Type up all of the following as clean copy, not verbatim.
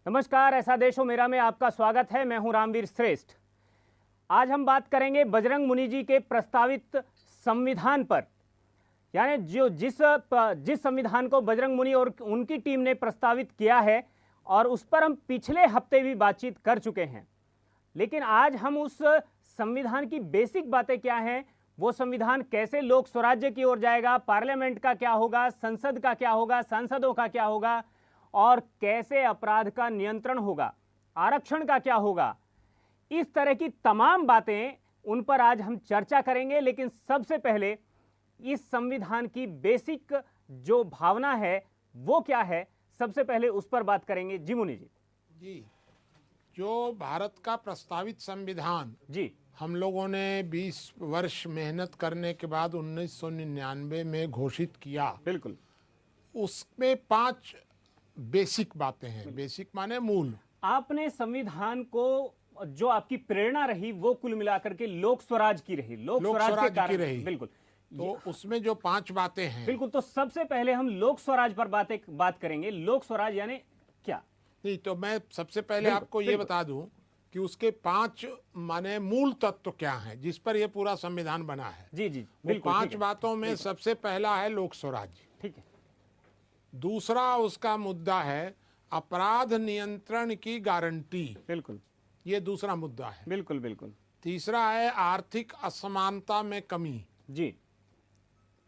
नमस्कार, ऐसा देश हो मेरा में आपका स्वागत है। मैं हूं रामवीर श्रेष्ठ। आज हम बात करेंगे बजरंग मुनि जी के प्रस्तावित संविधान पर, यानी जिस संविधान को बजरंग मुनि और उनकी टीम ने प्रस्तावित किया है और उस पर हम पिछले हफ्ते भी बातचीत कर चुके हैं। लेकिन आज हम उस संविधान की बेसिक बातें क्या हैं, वो संविधान कैसे लोक स्वराज्य की ओर जाएगा, पार्लियामेंट का क्या होगा, संसद का क्या होगा, सांसदों का क्या होगा और कैसे अपराध का नियंत्रण होगा, आरक्षण का क्या होगा, इस तरह की तमाम बातें उन पर आज हम चर्चा करेंगे। लेकिन सबसे पहले इस संविधान की बेसिक जो भावना है वो क्या है, सबसे पहले उस पर बात करेंगे। जी मुनि जी। जो भारत का प्रस्तावित संविधान जी हम लोगों ने 20 वर्ष मेहनत करने के बाद 1999 में घोषित किया, बिल्कुल, उसमें 5 बेसिक बातें हैं। बेसिक माने मूल। आपने संविधान को जो आपकी प्रेरणा रही वो कुल मिलाकर के लोक स्वराज की रही, लोक स्वराज के कारण की रही। बिल्कुल। तो उसमें जो 5 बातें हैं, बिल्कुल, तो सबसे पहले हम लोक स्वराज पर बात करेंगे। लोक स्वराज यानी क्या? नहीं तो मैं सबसे पहले आपको ये बता दूं कि उसके 5 माने मूल तत्व क्या हैं जिस पर यह पूरा संविधान बना है। जी जी, वो 5 बातों में सबसे पहला है लोक स्वराज्य। ठीक है। दूसरा उसका मुद्दा है अपराध नियंत्रण की गारंटी। बिल्कुल, ये दूसरा मुद्दा है। बिल्कुल बिल्कुल। तीसरा है आर्थिक असमानता में कमी। जी।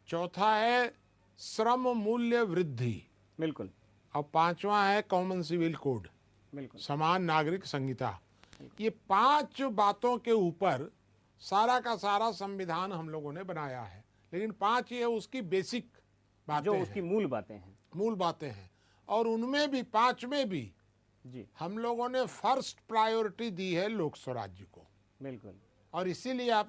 चौथा है श्रम मूल्य वृद्धि। बिल्कुल। और 5वां है कॉमन सिविल कोड, बिल्कुल, समान नागरिक संहिता। ये 5 बातों के ऊपर सारा का सारा संविधान हम लोगों ने बनाया है। लेकिन 5 ये उसकी बेसिक बातें जो हैं, उसकी मूल बातें हैं। मूल बातें हैं। और उनमें भी 5 में भी जी, हम लोगों ने फर्स्ट प्रायोरिटी दी है लोक स्वराज्य को। बिल्कुल। और इसीलिए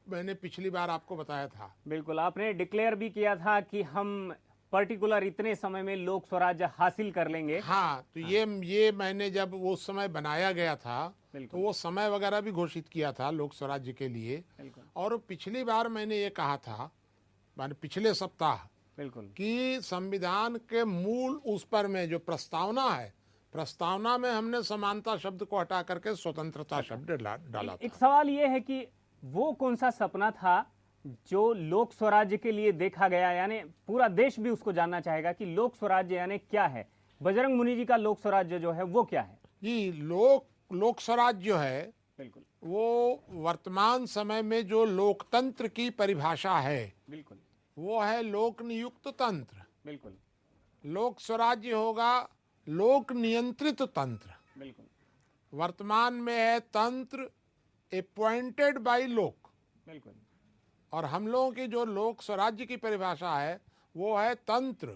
मैंने पिछली बार आपको बताया था। बिल्कुल, आपने डिक्लेयर भी किया था कि हम पर्टिकुलर इतने समय में लोक स्वराज्य हासिल कर लेंगे। हाँ, तो ये मैंने जब वो समय बनाया गया था तो वो समय वगैरह भी घोषित किया था लोक स्वराज्य के लिए। और पिछली बार मैंने ये कहा था, माने पिछले सप्ताह, बिल्कुल, कि संविधान के मूल उस पर में जो प्रस्तावना है, प्रस्तावना में हमने समानता शब्द को हटा करके स्वतंत्रता शब्द डाला था। एक सवाल ये है कि वो कौन सा सपना था जो लोक स्वराज्य के लिए देखा गया, यानी पूरा देश भी उसको जानना चाहेगा कि लोक स्वराज्य यानी क्या है। बजरंग मुनि जी का लोक स्वराज्य जो है वो क्या है? जी, लोक स्वराज्य जो है, बिल्कुल, वो वर्तमान समय में जो लोकतंत्र की परिभाषा है, बिल्कुल, वो है लोक नियुक्त तंत्र। बिल्कुल, लोक स्वराज्य होगा लोक नियंत्रित तंत्र। बिल्कुल, वर्तमान में है तंत्र अपॉइंटेड बाय लोक। बिल्कुल, और हम लोगों की जो लोक स्वराज्य की परिभाषा है वो है तंत्र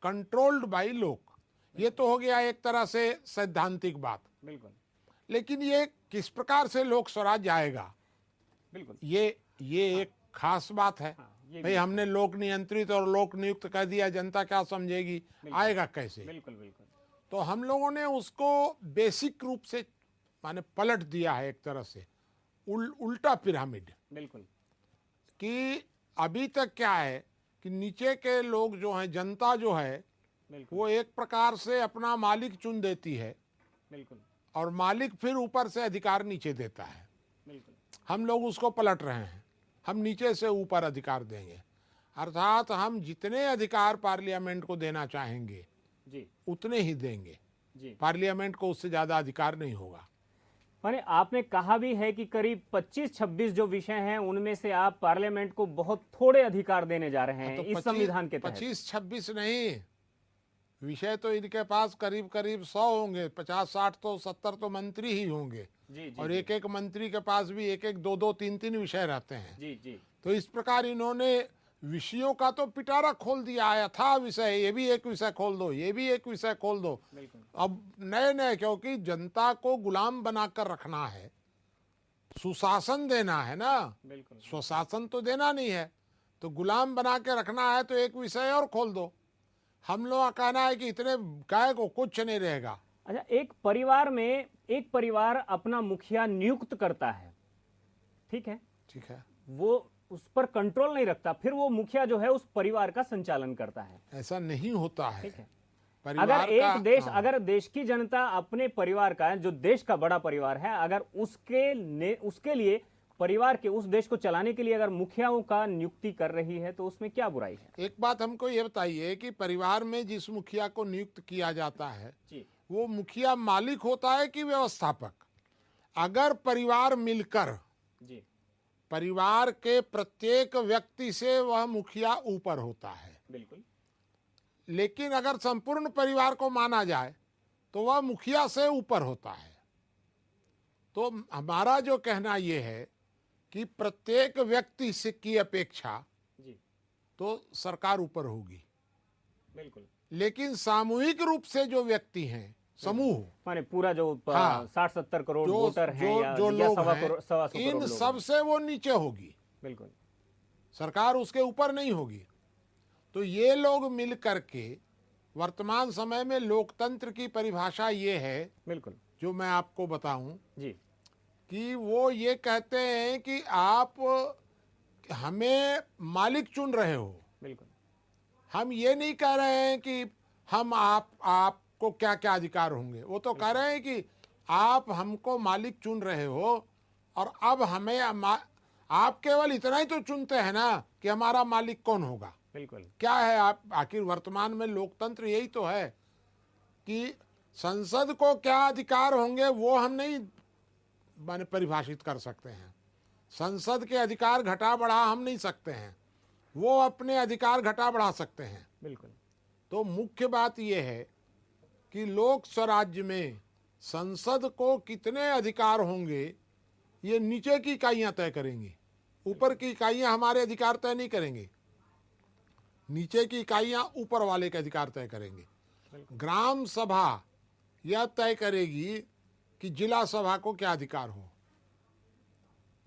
कंट्रोल्ड बाय लोक। ये तो हो गया एक तरह से सैद्धांतिक बात। बिल्कुल, लेकिन ये किस प्रकार से लोक स्वराज्य आएगा, बिल्कुल, ये एक खास बात है। भाई हमने लोक नियंत्रित और लोक नियुक्त कह दिया, जनता क्या समझेगी, आएगा कैसे? बिल्कुल, बिल्कुल। तो हम लोगों ने उसको बेसिक रूप से माने पलट दिया है, एक तरह से उल्टा पिरामिड। बिल्कुल, कि अभी तक क्या है कि नीचे के लोग जो हैं, जनता जो है, वो एक प्रकार से अपना मालिक चुन देती है। बिल्कुल, और मालिक फिर ऊपर से अधिकार नीचे देता है। बिल्कुल। हम लोग उसको पलट रहे हैं, हम नीचे से ऊपर अधिकार देंगे। अर्थात हम जितने अधिकार पार्लियामेंट को देना चाहेंगे जी, उतने ही देंगे। जी, पार्लियामेंट को उससे ज्यादा अधिकार नहीं होगा। माने आपने कहा भी है कि करीब 25-26 जो विषय हैं उनमें से आप पार्लियामेंट को बहुत थोड़े अधिकार देने जा रहे हैं तो इस संविधान के तहत। 25-26 नहीं, विषय तो इनके पास करीब करीब 100 होंगे। 50-60 तो 70 तो मंत्री ही होंगे। जी, जी, और जी, एक एक मंत्री के पास भी एक एक 2-2 3-3 विषय रहते हैं। जी, जी, तो इस प्रकार इन्होंने विषयों का तो पिटारा खोल दिया है। था विषय, ये भी एक विषय खोल दो, ये भी एक विषय खोल दो। अब नए नए, क्योंकि जनता को गुलाम बनाकर रखना है, सुशासन देना है ना, स्वशासन तो देना नहीं है। तो गुलाम बना के रखना है तो एक विषय और खोल दो। हम लोग का कहना है कि इतने काय को कुछ नहीं रहेगा। अच्छा, एक परिवार में एक परिवार अपना मुखिया नियुक्त करता है, ठीक है, ठीक है, वो उस पर कंट्रोल नहीं रखता, फिर वो मुखिया जो है उस परिवार का संचालन करता है। ऐसा नहीं होता है। ठीक है। परिवार अगर एक का देश, अगर देश की जनता अपने परिवार का, जो देश का बड़ा परिवार है, अगर उसके लिए, परिवार के उस देश को चलाने के लिए अगर मुखियाओं का नियुक्ति कर रही है तो उसमें क्या बुराई है? एक बात हमको ये बताइए कि परिवार में जिस मुखिया को नियुक्त किया जाता है जी वो मुखिया मालिक होता है कि व्यवस्थापक? अगर परिवार मिलकर, जी परिवार के प्रत्येक व्यक्ति से वह मुखिया ऊपर होता है, बिल्कुल। लेकिन अगर संपूर्ण परिवार को माना जाए तो वह मुखिया से ऊपर होता है। तो हमारा जो कहना यह है कि प्रत्येक व्यक्ति से की अपेक्षा जी तो सरकार ऊपर होगी, बिल्कुल। लेकिन सामूहिक रूप से जो व्यक्ति हैं, समूह, माने पूरा जो हाँ, 60-70 करोड़ जो वोटर हैं जो या जो लोग सवा हैं, सवा सौ करोड़ इन लोग सब हैं। से वो नीचे होगी, बिल्कुल। सरकार उसके ऊपर नहीं होगी। तो ये लोग मिल करके, वर्तमान समय में लोकतंत्र की परिभाषा ये है, बिल्कुल जो मैं आपको बताऊं, जी कि वो ये कहते हैं कि आप हमें मालिक चुन रहे हो, बिल्कुल। हम ये नहीं कह रहे हैं कि हम आपको क्या क्या अधिकार होंगे। वो तो कह रहे हैं कि आप हमको मालिक चुन रहे हो और अब हमें आप केवल इतना ही तो चुनते हैं ना कि हमारा मालिक कौन होगा। बिल्कुल। क्या है आप, आखिर वर्तमान में लोकतंत्र यही तो है कि संसद को क्या अधिकार होंगे वो हम नहीं माने परिभाषित कर सकते हैं। संसद के अधिकार घटा बढ़ा हम नहीं सकते हैं, वो अपने अधिकार घटा बढ़ा सकते हैं। बिल्कुल। तो मुख्य बात यह है कि लोक स्वराज्य में संसद को कितने अधिकार होंगे ये नीचे की इकाइयां तय करेंगी, ऊपर की इकाइयां हमारे अधिकार तय नहीं करेंगे। नीचे की इकाइयां ऊपर वाले के अधिकार तय करेंगे। ग्राम सभा यह तय करेगी कि जिला सभा को क्या अधिकार हो,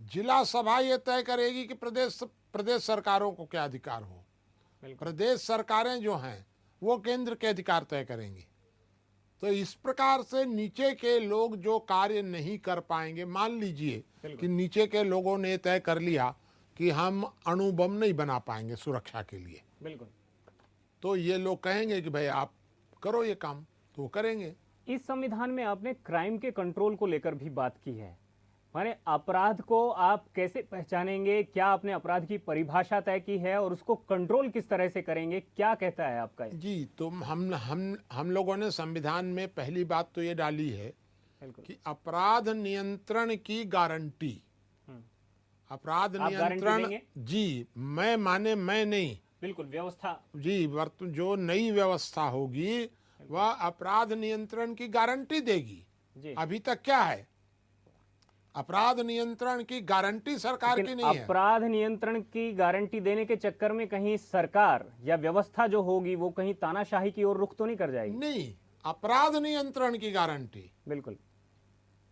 जिला सभा यह तय करेगी कि प्रदेश सरकारों को क्या अधिकार हो, प्रदेश सरकारें जो हैं वो केंद्र के अधिकार तय करेंगी। तो इस प्रकार से नीचे के लोग जो कार्य नहीं कर पाएंगे, मान लीजिए कि नीचे के लोगों ने तय कर लिया कि हम अणु बम नहीं बना पाएंगे सुरक्षा के लिए, बिल्कुल। तो ये लोग कहेंगे कि भाई आप करो ये काम, तो वो करेंगे। इस संविधान में आपने क्राइम के कंट्रोल को लेकर भी बात की है, माने अपराध को आप कैसे पहचानेंगे, क्या आपने अपराध की परिभाषा तय की है और उसको कंट्रोल किस तरह से करेंगे, क्या कहता है आपका ये? जी, तो हम लोगों ने संविधान में पहली बात तो ये डाली है कि अपराध नियंत्रण की गारंटी। अपराध नियंत्रण, जी, मैं नहीं, बिल्कुल, व्यवस्था, जी, जो नई व्यवस्था होगी वह अपराध नियंत्रण की गारंटी देगी। जी। अभी तक क्या है, अपराध नियंत्रण की गारंटी सरकार की नहीं है। अपराध नियंत्रण की गारंटी देने के चक्कर में कहीं सरकार या व्यवस्था जो होगी वो कहीं तानाशाही की ओर रुख तो नहीं कर जाएगी? नहीं, अपराध नियंत्रण की गारंटी। बिल्कुल।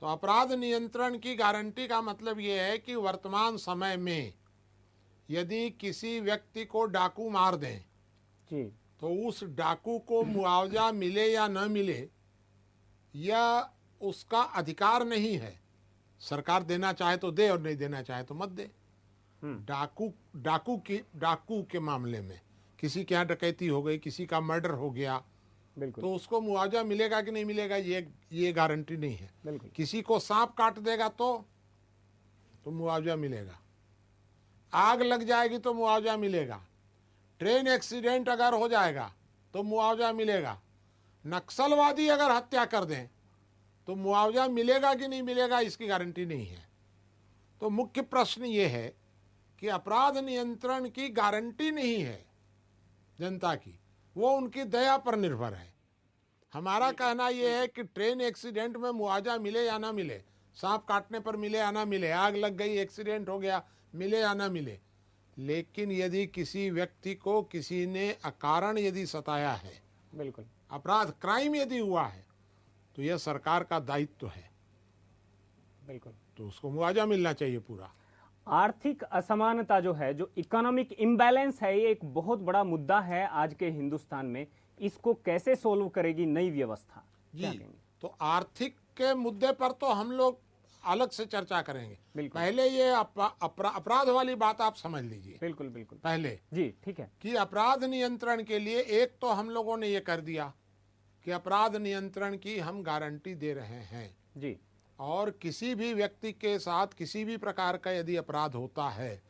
तो अपराध नियंत्रण की गारंटी का मतलब यह है कि वर्तमान समय में यदि किसी व्यक्ति को डाकू मार दें जी, तो उस डाकू को मुआवजा मिले या न मिले यह उसका अधिकार नहीं है। सरकार देना चाहे तो दे और नहीं देना चाहे तो मत दे। डाकू के मामले में किसी के यहाँ डकैती हो गई, किसी का मर्डर हो गया, बिल्कुल, तो उसको मुआवजा मिलेगा कि नहीं मिलेगा ये गारंटी नहीं है। बिल्कुल। किसी को सांप काट देगा तो मुआवजा मिलेगा, आग लग जाएगी तो मुआवजा मिलेगा, ट्रेन एक्सीडेंट अगर हो जाएगा तो मुआवजा मिलेगा, नक्सलवादी अगर हत्या कर दें तो मुआवजा मिलेगा कि नहीं मिलेगा इसकी गारंटी नहीं है। तो मुख्य प्रश्न ये है कि अपराध नियंत्रण की गारंटी नहीं है जनता की, वो उनकी दया पर निर्भर है। हमारा कहना यह है कि ट्रेन एक्सीडेंट में मुआवजा मिले या ना मिले, सांप काटने पर मिले या ना मिले, आग लग गई, एक्सीडेंट हो गया, मिले या ना मिले, लेकिन यदि किसी व्यक्ति को किसी ने अकारण यदि सताया है, बिल्कुल, अपराध क्राइम यदि हुआ है, तो यह सरकार का दायित्व है, बिल्कुल, तो उसको मुआवजा मिलना चाहिए पूरा। आर्थिक असमानता जो है, जो इकोनॉमिक इम्बैलेंस है, ये एक बहुत बड़ा मुद्दा है आज के हिंदुस्तान में। इसको कैसे सोल्व करेगी नई व्यवस्था? जी, तो आर्थिक के मुद्दे पर तो हम लोग अलग से चर्चा करेंगे। बिल्कुल। पहले ये अपराध वाली बात आप समझ लीजिए बिल्कुल बिल्कुल पहले, जी, ठीक है। कि अपराध नियंत्रण के लिए एक तो हम लोगों ने ये कर दिया कि अपराध नियंत्रण की हम गारंटी दे रहे हैं जी, और किसी भी व्यक्ति के साथ किसी भी प्रकार का यदि अपराध होता है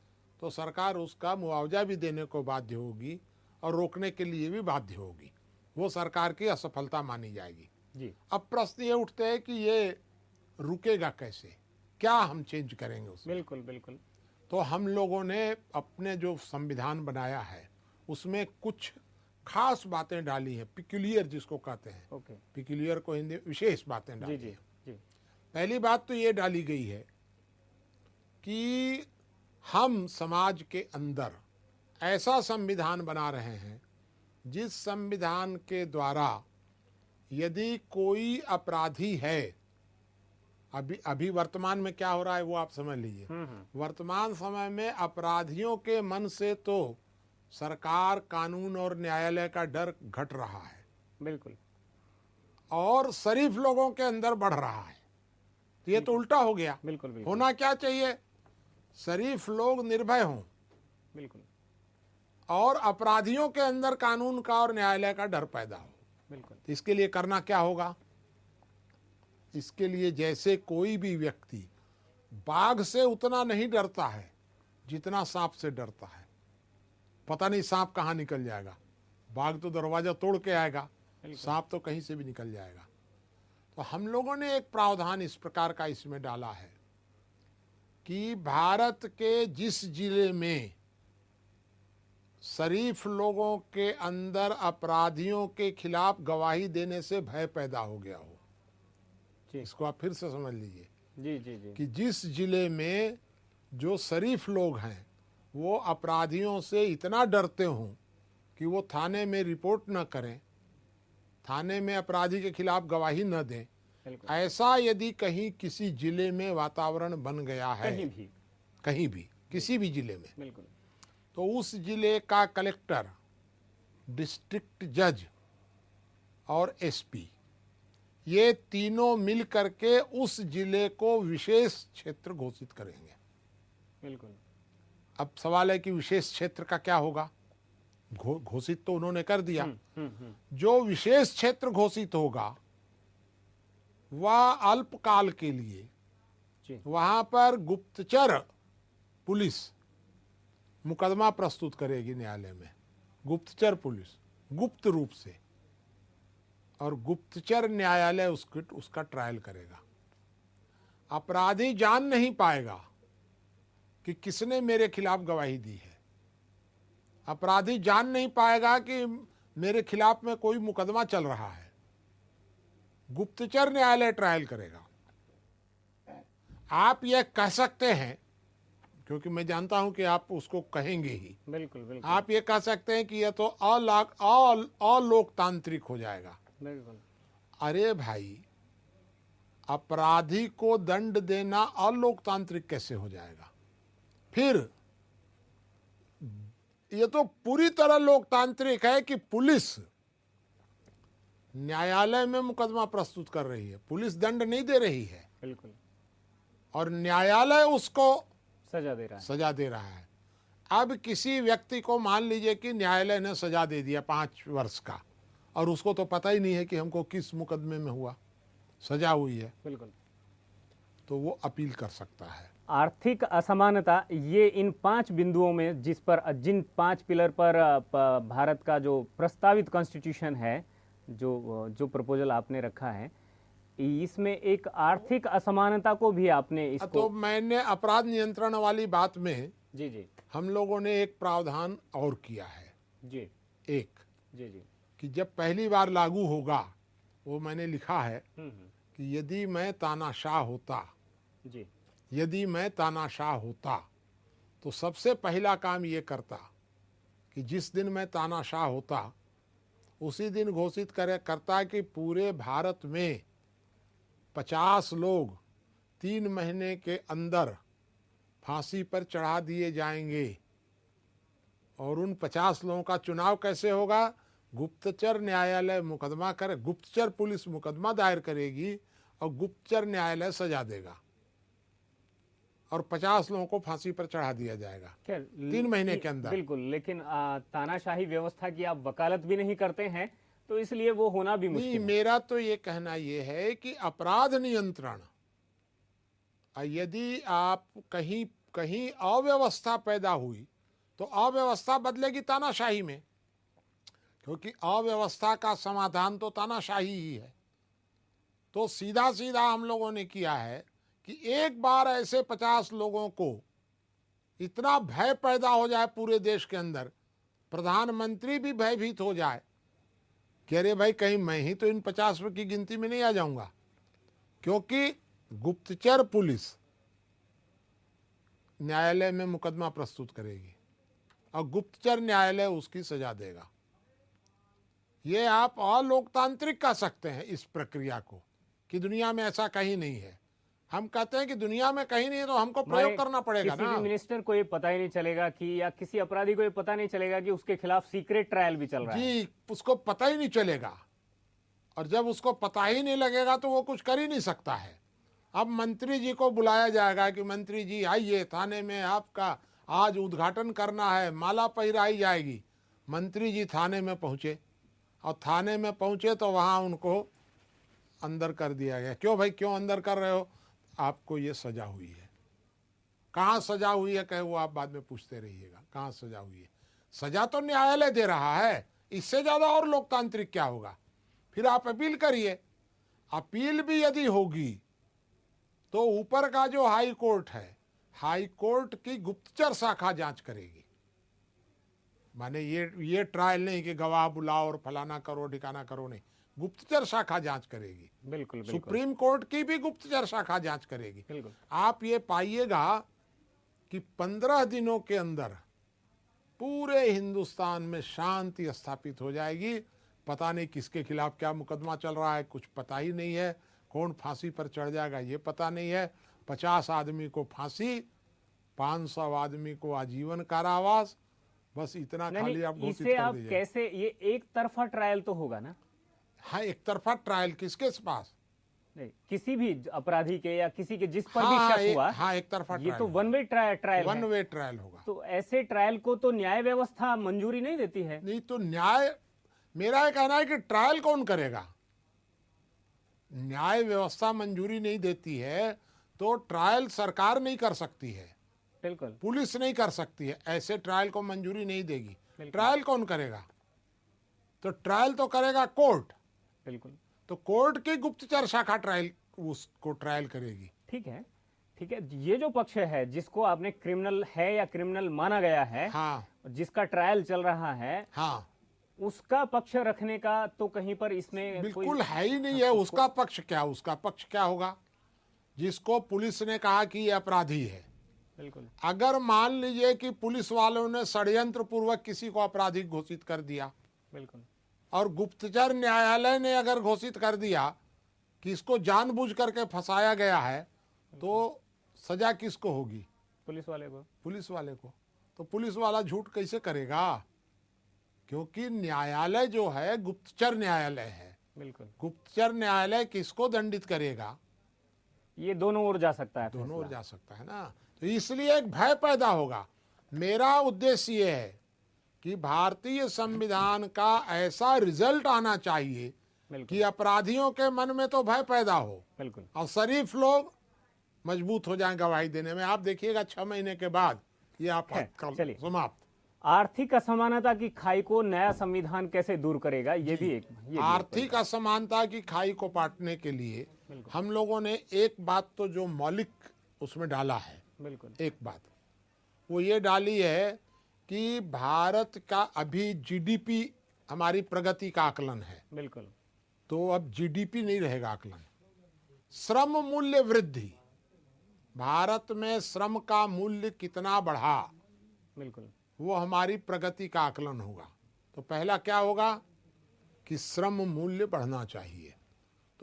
तो सरकार उसका मुआवजा भी देने को बाध्य होगी और रोकने के लिए भी बाध्य होगी। वो सरकार की असफलता मानी जाएगी। जी, अब प्रश्न ये उठते हैं कि ये रुकेगा कैसे, क्या हम चेंज करेंगे उसमें। बिल्कुल बिल्कुल तो हम लोगों ने अपने जो संविधान बनाया है उसमें कुछ खास बातें डाली हैं, पिक्यूलियर जिसको कहते हैं। ओके। पिक्यूलियर को हिंदी विशेष बातें जी डाली जी हैं। जी, पहली बात तो ये डाली गई है कि हम समाज के अंदर ऐसा संविधान बना रहे हैं जिस संविधान के द्वारा यदि कोई अपराधी है, अभी वर्तमान में क्या हो रहा है वो आप समझ लीजिए। वर्तमान समय में अपराधियों के मन से तो सरकार, कानून और न्यायालय का डर घट रहा है बिल्कुल और शरीफ लोगों के अंदर बढ़ रहा है। तो ये तो उल्टा हो गया। बिल्कुल बिल्कुल होना क्या चाहिए, शरीफ लोग निर्भय हों बिल्कुल और अपराधियों के अंदर कानून का और न्यायालय का डर पैदा हो। बिल्कुल तो इसके लिए करना क्या होगा, इसके लिए जैसे कोई भी व्यक्ति बाघ से उतना नहीं डरता है जितना सांप से डरता है। पता नहीं सांप कहाँ निकल जाएगा, बाघ तो दरवाजा तोड़ के आएगा, सांप तो कहीं से भी निकल जाएगा। तो हम लोगों ने एक प्रावधान इस प्रकार का इसमें डाला है कि भारत के जिस जिले में शरीफ लोगों के अंदर अपराधियों के खिलाफ गवाही देने से भय पैदा हो गया हो, जी इसको आप फिर से समझ लीजिए जी जी जी, कि जिस जिले में जो शरीफ लोग हैं वो अपराधियों से इतना डरते हों कि वो थाने में रिपोर्ट न करें, थाने में अपराधी के खिलाफ गवाही न दें, बिल्कुल ऐसा यदि कहीं किसी जिले में वातावरण बन गया है, कहीं भी किसी भी जिले में, बिल्कुल तो उस जिले का कलेक्टर, डिस्ट्रिक्ट जज और एसपी, ये तीनों मिल करके उस जिले को विशेष क्षेत्र घोषित करेंगे। बिल्कुल अब सवाल है कि विशेष क्षेत्र का क्या होगा। घोषित तो उन्होंने कर दिया। जो विशेष क्षेत्र घोषित होगा वह अल्पकाल के लिए जी, वहां पर गुप्तचर पुलिस मुकदमा प्रस्तुत करेगी न्यायालय में। गुप्तचर पुलिस गुप्त रूप से, और गुप्तचर न्यायालय उसका ट्रायल करेगा। अपराधी जान नहीं पाएगा कि किसने मेरे खिलाफ गवाही दी है, अपराधी जान नहीं पाएगा कि मेरे खिलाफ में कोई मुकदमा चल रहा है। गुप्तचर न्यायालय ट्रायल करेगा। आप यह कह सकते हैं, क्योंकि मैं जानता हूं कि आप उसको कहेंगे ही, बिल्कुल बिल्कुल आप ये कह सकते हैं कि यह तो अलोकतांत्रिक हो जाएगा। बिल्कुल अरे भाई, अपराधी को दंड देना अलोकतांत्रिक कैसे हो जाएगा? फिर ये तो पूरी तरह लोकतांत्रिक है कि पुलिस न्यायालय में मुकदमा प्रस्तुत कर रही है, पुलिस दंड नहीं दे रही है बिल्कुल, और न्यायालय उसको सजा दे रहा है। सजा दे रहा है। अब किसी व्यक्ति को मान लीजिए कि न्यायालय ने सजा दे दिया 5 वर्ष का, और उसको तो पता ही नहीं है कि हमको किस मुकदमे में हुआ सजा हुई है, बिल्कुल, तो वो अपील कर सकता है। आर्थिक असमानता, ये इन 5 बिंदुओं में जिन 5 पिलर पर भारत का जो प्रस्तावित कॉन्स्टिट्यूशन है, जो प्रपोजल आपने रखा है, इसमें एक आर्थिक असमानता को भी आपने इसको तो मैंने अपराध नियंत्रण वाली बात में जी जी हम लोगों ने एक प्रावधान और किया है। जी एक जी जी कि जब पहली बार लागू होगा, वो मैंने लिखा है कि यदि मैं तानाशाह होता, जी यदि मैं तानाशाह होता तो सबसे पहला काम ये करता कि जिस दिन मैं तानाशाह होता उसी दिन घोषित करता कि पूरे भारत में 50 लोग 3 महीने के अंदर फांसी पर चढ़ा दिए जाएंगे। और उन 50 लोगों का चुनाव कैसे होगा? गुप्तचर न्यायालय मुकदमा करे, गुप्तचर पुलिस मुकदमा दायर करेगी और गुप्तचर न्यायालय सजा देगा। और 50 लोगों को फांसी पर चढ़ा दिया जाएगा खैर 3 महीने के अंदर। बिल्कुल, लेकिन तानाशाही व्यवस्था की आप वकालत भी नहीं करते हैं, तो इसलिए वो होना भी नहीं, मुश्किल है। मेरा तो ये कहना ये है कि अपराध नियंत्रण, यदि आप कहीं कहीं अव्यवस्था पैदा हुई तो अव्यवस्था बदलेगी तानाशाही में, क्योंकि अव्यवस्था का समाधान तो तानाशाही ही है। तो सीधा सीधा हम लोगों ने किया है कि एक बार ऐसे 50 लोगों को इतना भय पैदा हो जाए पूरे देश के अंदर, प्रधानमंत्री भी भयभीत हो जाए कि अरे भाई कहीं मैं ही तो इन 50 की गिनती में नहीं आ जाऊंगा, क्योंकि गुप्तचर पुलिस न्यायालय में मुकदमा प्रस्तुत करेगी और गुप्तचर न्यायालय उसकी सजा देगा। ये आप अलोकतांत्रिक कह सकते हैं इस प्रक्रिया को, कि दुनिया में ऐसा कहीं नहीं है। हम कहते हैं कि दुनिया में कहीं नहीं है तो हमको प्रयोग करना पड़ेगा किसी ना। भी मिनिस्टर को ये पता ही नहीं चलेगा कि, या किसी अपराधी को ये पता नहीं चलेगा कि उसके खिलाफ सीक्रेट ट्रायल भी चल रहा है। जी, उसको पता ही नहीं चलेगा, और जब उसको पता ही नहीं लगेगा तो वो कुछ कर ही नहीं सकता है। अब मंत्री जी को बुलाया जाएगा कि मंत्री जी आइए, थाने में आपका आज उद्घाटन करना है, माला पहराई जाएगी। मंत्री जी थाने में पहुंचे, और थाने में पहुंचे तो वहां उनको अंदर कर दिया गया। क्यों भाई, क्यों अंदर कर रहे हो? आपको ये सजा हुई है। कहाँ सजा हुई है कहे, वो आप बाद में पूछते रहिएगा कहाँ सजा हुई है। सजा तो न्यायालय दे रहा है, इससे ज्यादा और लोकतांत्रिक क्या होगा? फिर आप अपील करिए। अपील भी यदि होगी तो ऊपर का जो हाई कोर्ट है, हाई कोर्ट की गुप्तचर शाखा जांच करेगी। माने ये ट्रायल नहीं कि गवाह बुलाओ और फलाना करो ठिकाना करो, नहीं, गुप्तचर शाखा जांच करेगी। बिल्कुल बिल्कुल सुप्रीम कोर्ट की भी गुप्तचर शाखा जांच करेगी। बिल्कुल। आप ये पाइएगा कि 15 दिनों के अंदर पूरे हिंदुस्तान में शांति स्थापित हो जाएगी। पता नहीं किसके खिलाफ क्या मुकदमा चल रहा है, कुछ पता ही नहीं है। कौन फांसी पर चढ़ जाएगा ये पता नहीं है। 50 आदमी को फांसी, 500 आदमी को आजीवन कारावास, बस इतना खाली आप घोषित इसे कर आप दीजिए। कैसे, ये एक तरफा ट्रायल तो होगा ना? हाँ, एक तरफा ट्रायल किसके पास? नहीं, किसी भी अपराधी के या किसी के जिस पर भी हाँ, शक हुआ, हाँ, एक तरफा ये तो वन वे ट्रायल वन है। वे ट्रायल होगा। तो ऐसे ट्रायल को तो न्याय व्यवस्था मंजूरी नहीं देती है। नहीं तो न्याय, मेरा ये कहना है कि ट्रायल कौन करेगा? न्याय व्यवस्था मंजूरी नहीं देती है तो ट्रायल सरकार नहीं कर सकती है, बिल्कुल पुलिस नहीं कर सकती है। ऐसे ट्रायल को मंजूरी नहीं देगी। बिल्कुल। ट्रायल कौन करेगा? तो ट्रायल तो करेगा कोर्ट। बिल्कुल तो कोर्ट की गुप्तचर शाखा ट्रायल उसको ट्रायल करेगी। ठीक है, ठीक है। ये जो पक्ष है जिसको आपने क्रिमिनल है या क्रिमिनल माना गया है, हाँ जिसका ट्रायल चल रहा है, हाँ, उसका पक्ष रखने का तो कहीं पर इसमें बिल्कुल है ही नहीं है। उसका पक्ष क्या, उसका पक्ष क्या होगा? जिसको पुलिस ने कहा कि ये अपराधी है, बिल्कुल अगर मान लीजिए कि पुलिस वालों ने षड्यंत्र पूर्वक किसी को अपराधी घोषित कर दिया, बिल्कुल, और गुप्तचर न्यायालय ने अगर घोषित कर दिया कि इसको जानबूझ करके फंसाया गया है, तो सजा किसको होगी? पुलिस वाले को। पुलिस वाले को। तो पुलिस वाला झूठ कैसे करेगा? क्योंकि न्यायालय जो है गुप्तचर न्यायालय है। बिल्कुल, गुप्तचर न्यायालय किसको दंडित करेगा? ये दोनों ओर जा सकता है, दोनों ओर फैसला। जा सकता है ना। तो इसलिए एक भय पैदा होगा। मेरा उद्देश्य ये है कि भारतीय संविधान का ऐसा रिजल्ट आना चाहिए बिल्कुल कि अपराधियों के मन में तो भय पैदा हो बिल्कुल और शरीफ लोग मजबूत हो जाएं गवाही देने में। आप देखिएगा 6 महीने के बाद ये आप चलिए। समाप्त। आर्थिक असमानता की खाई को नया संविधान कैसे दूर करेगा, ये भी एक आर्थिक असमानता की खाई को पाटने के लिए हम लोगों ने एक बात तो जो मौलिक उसमें डाला है, बिल्कुल एक बात वो ये डाली है कि भारत का अभी जीडीपी हमारी प्रगति का आकलन है। बिल्कुल तो अब जीडीपी नहीं रहेगा आकलन, श्रम मूल्य वृद्धि। भारत में श्रम का मूल्य कितना बढ़ा, बिल्कुल वो हमारी प्रगति का आकलन होगा। तो पहला क्या होगा कि श्रम मूल्य बढ़ना चाहिए।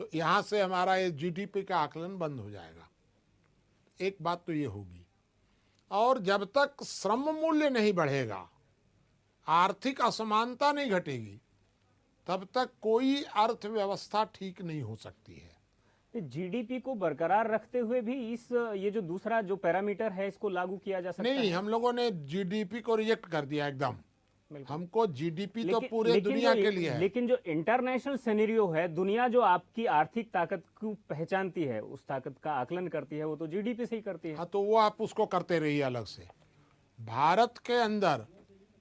तो यहाँ से हमारा ये जीडीपी का आकलन बंद हो जाएगा। एक बात तो ये होगी। और जब तक श्रम मूल्य नहीं बढ़ेगा, आर्थिक असमानता नहीं घटेगी, तब तक कोई अर्थव्यवस्था ठीक नहीं हो सकती है। जीडीपी को बरकरार रखते हुए भी इस ये जो दूसरा जो पैरामीटर है इसको लागू किया जा सकता नहीं, है। हम लोगों ने जीडीपी को रिजेक्ट कर दिया एकदम। बिल्कुल। हमको जीडीपी तो लेकिन पूरे लेकिन दुनिया जो के लिए है। लेकिन जो इंटरनेशनल सिनेरियो है, दुनिया जो आपकी आर्थिक ताकत को पहचानती है, उस ताकत का आकलन करती है, वो तो जीडीपी से ही करती है। हाँ, तो वो आप उसको करते रहिए अलग से। भारत के अंदर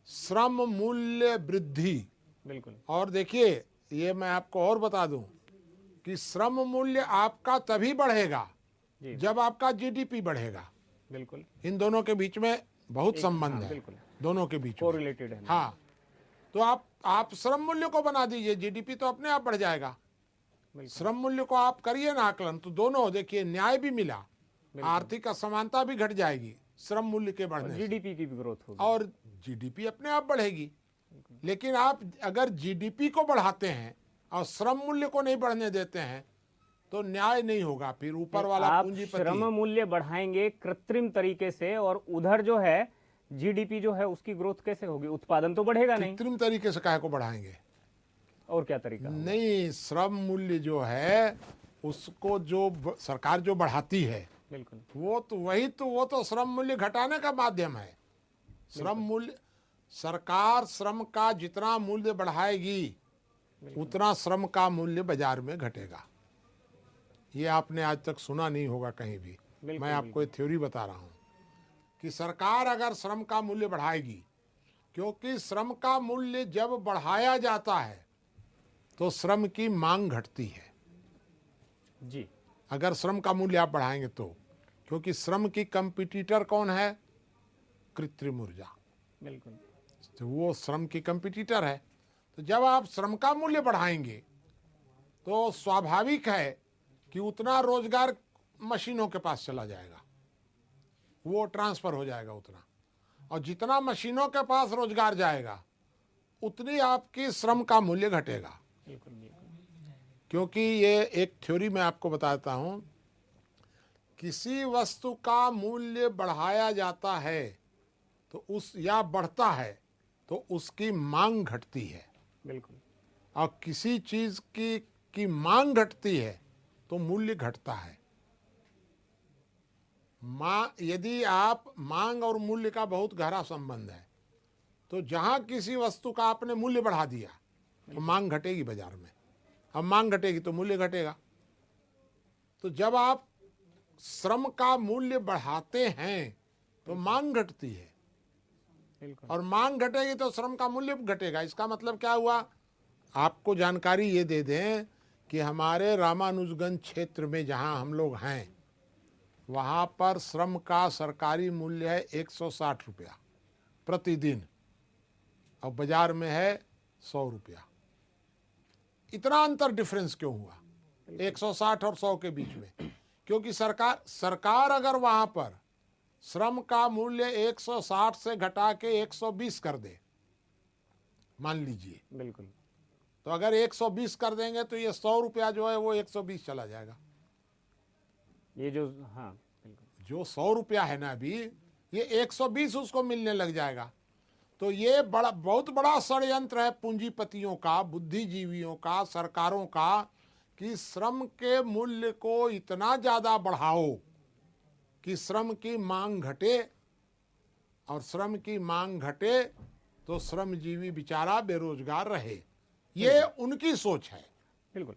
श्रम मूल्य वृद्धि, बिल्कुल और देखिए ये मैं आपको और बता दूं कि श्रम मूल्य आपका तभी बढ़ेगा जी। जब आपका जीडीपी बढ़ेगा। बिल्कुल इन दोनों के बीच में बहुत संबंध हाँ, है, बिल्कुल दोनों के बीच में। कोरिलेटेड है। हाँ, तो आप श्रम मूल्य को बना दीजिए, जीडीपी तो अपने आप बढ़ जाएगा। श्रम मूल्य को आप करिए ना आकलन, तो दोनों देखिए न्याय भी मिला, आर्थिक असमानता भी घट जाएगी श्रम मूल्य के बढ़ने से, जीडीपी की भी ग्रोथ होगी और जीडीपी अपने आप बढ़ेगी। लेकिन आप अगर जीडीपी को बढ़ाते हैं और श्रम मूल्य को नहीं बढ़ने देते हैं तो न्याय नहीं होगा। फिर ऊपर वाला आप पूंजीपति श्रम मूल्य बढ़ाएंगे कृत्रिम तरीके से, और उधर जो है जीडीपी जो है उसकी ग्रोथ कैसे होगी? उत्पादन तो बढ़ेगा नहीं। कृत्रिम तरीके से काहे को बढ़ाएंगे? और क्या तरीका होगा? नहीं, श्रम मूल्य जो है उसको जो सरकार जो बढ़ाती है बिल्कुल वो तो श्रम मूल्य घटाने का माध्यम है। श्रम मूल्य, सरकार श्रम का जितना मूल्य बढ़ाएगी उतना श्रम का मूल्य बाजार में घटेगा। ये आपने आज तक सुना नहीं होगा कहीं भी। मैं आपको एक थ्योरी बता रहा हूं कि सरकार अगर श्रम का मूल्य बढ़ाएगी, क्योंकि श्रम का मूल्य जब बढ़ाया जाता है तो श्रम की मांग घटती है जी। अगर श्रम का मूल्य आप बढ़ाएंगे तो, क्योंकि श्रम की कंपटीटर कौन है? कृत्रिम ऊर्जा। बिल्कुल तो वो श्रम की कंपटीटर है। तो जब आप श्रम का मूल्य बढ़ाएंगे तो स्वाभाविक है कि उतना रोजगार मशीनों के पास चला जाएगा, वो ट्रांसफर हो जाएगा उतना, और जितना मशीनों के पास रोजगार जाएगा उतनी आपकी श्रम का मूल्य घटेगा। बिल्कुल बिल्कुल। क्योंकि ये एक थ्योरी मैं आपको बताता हूं, किसी वस्तु का मूल्य बढ़ाया जाता है तो या बढ़ता है तो उसकी मांग घटती है, बिल्कुल और किसी चीज की मांग घटती है तो मूल्य घटता है। यदि आप मांग और मूल्य का बहुत गहरा संबंध है, तो जहां किसी वस्तु का आपने मूल्य बढ़ा दिया तो मांग घटेगी बाजार में, अब मांग घटेगी तो मूल्य घटेगा। तो जब आप श्रम का मूल्य बढ़ाते हैं तो मांग घटती है, बिल्कुल। और मांग घटेगी तो श्रम का मूल्य घटेगा। इसका मतलब क्या हुआ? आपको जानकारी ये दे दें कि हमारे रामानुजगंज क्षेत्र में जहां हम लोग हैं वहां पर श्रम का सरकारी मूल्य है 160 रुपया प्रतिदिन, और बाजार में है 100 रुपया। इतना अंतर डिफरेंस क्यों हुआ 160 और 100 के बीच में? क्योंकि सरकार अगर वहां पर श्रम का मूल्य 160 से घटा के 120 कर दे, मान लीजिए, बिल्कुल। तो अगर 120 कर देंगे तो ये 100 रुपया जो है वो 120 चला जाएगा। ये जो हाँ बिल्कुल, जो 100 रुपया है ना अभी, ये 120 उसको मिलने लग जाएगा। तो ये बहुत बड़ा षड्यंत्र है पूंजीपतियों का, बुद्धिजीवियों का, सरकारों का, कि श्रम के मूल्य को इतना ज्यादा बढ़ाओ कि श्रम की मांग घटे, और श्रम की मांग घटे तो श्रमजीवी बेचारा बेरोजगार रहे। ये उनकी सोच है। बिल्कुल।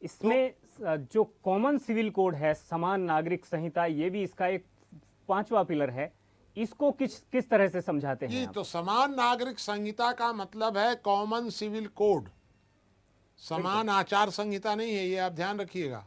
इसमें जो कॉमन सिविल कोड है, समान नागरिक संहिता, ये भी इसका एक 5वां पिलर है। इसको किस तरह से समझाते हैं आप? तो समान नागरिक संहिता का मतलब है कॉमन सिविल कोड, समान आचार संहिता नहीं है, ये आप ध्यान रखिएगा।